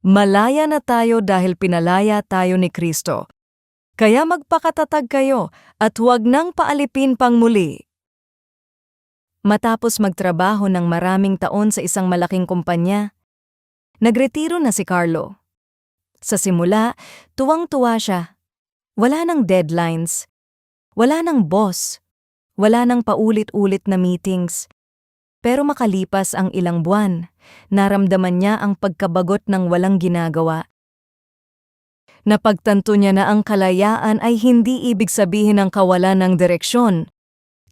Malaya na tayo dahil pinalaya tayo ni Kristo. Kaya magpakatatag kayo at huwag nang paalipin pang muli. Matapos magtrabaho ng maraming taon sa isang malaking kumpanya, nagretiro na si Carlo. Sa simula, tuwang-tuwa siya. Wala nang deadlines, wala nang boss, wala nang paulit-ulit na meetings. Pero makalipas ang ilang buwan, naramdaman niya ang pagkabagot ng walang ginagawa. Napagtanto niya na ang kalayaan ay hindi ibig sabihin ng kawalan ng direksyon.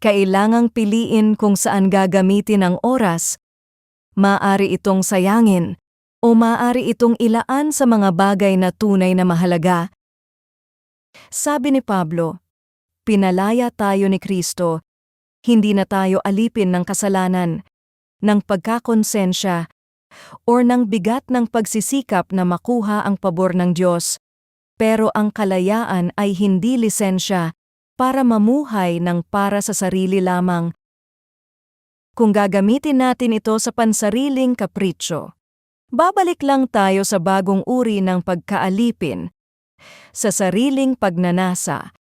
Kailangang piliin kung saan gagamitin ang oras. Maaari itong sayangin o maaari itong ilaan sa mga bagay na tunay na mahalaga. Sabi ni Pablo, pinalaya tayo ni Kristo. Hindi na tayo alipin ng kasalanan, ng pagkakonsensya, o ng bigat ng pagsisikap na makuha ang pabor ng Diyos. Pero ang kalayaan ay hindi lisensya para mamuhay ng para sa sarili lamang. Kung gagamitin natin ito sa pansariling kapritsyo, babalik lang tayo sa bagong uri ng pagkaalipin, sa sariling pagnanasa.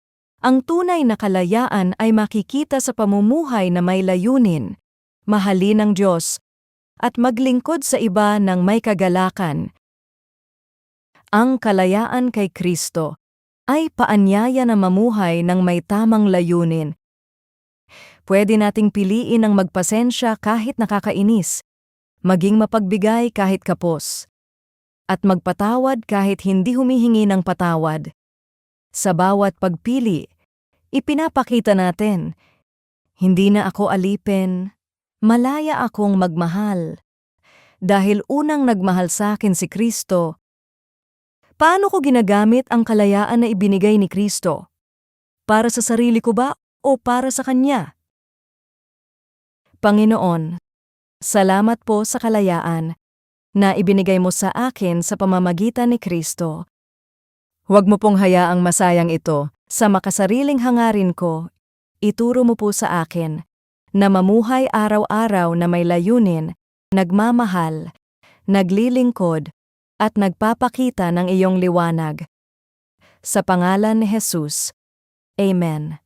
Ang tunay na kalayaan ay makikita sa pamumuhay na may layunin, mahalin ang Diyos, at maglingkod sa iba ng may kagalakan. Ang kalayaan kay Kristo ay paanyaya na mamuhay ng may tamang layunin. Pwede nating piliin ang magpasensya kahit nakakainis, maging mapagbigay kahit kapos, at magpatawad kahit hindi humihingi ng patawad. Sa bawat pagpili, ipinapakita natin, hindi na ako alipin, malaya akong magmahal. Dahil unang nagmahal sa akin si Kristo. Paano ko ginagamit ang kalayaan na ibinigay ni Kristo? Para sa sarili ko ba o para sa Kanya? Panginoon, salamat po sa kalayaan na ibinigay mo sa akin sa pamamagitan ni Kristo. Huwag mo pong hayaang masayang ito. Sa makasariling hangarin ko, ituro mo po sa akin na mamuhay araw-araw na may layunin, nagmamahal, naglilingkod, at nagpapakita ng iyong liwanag. Sa pangalan ni Jesus. Amen.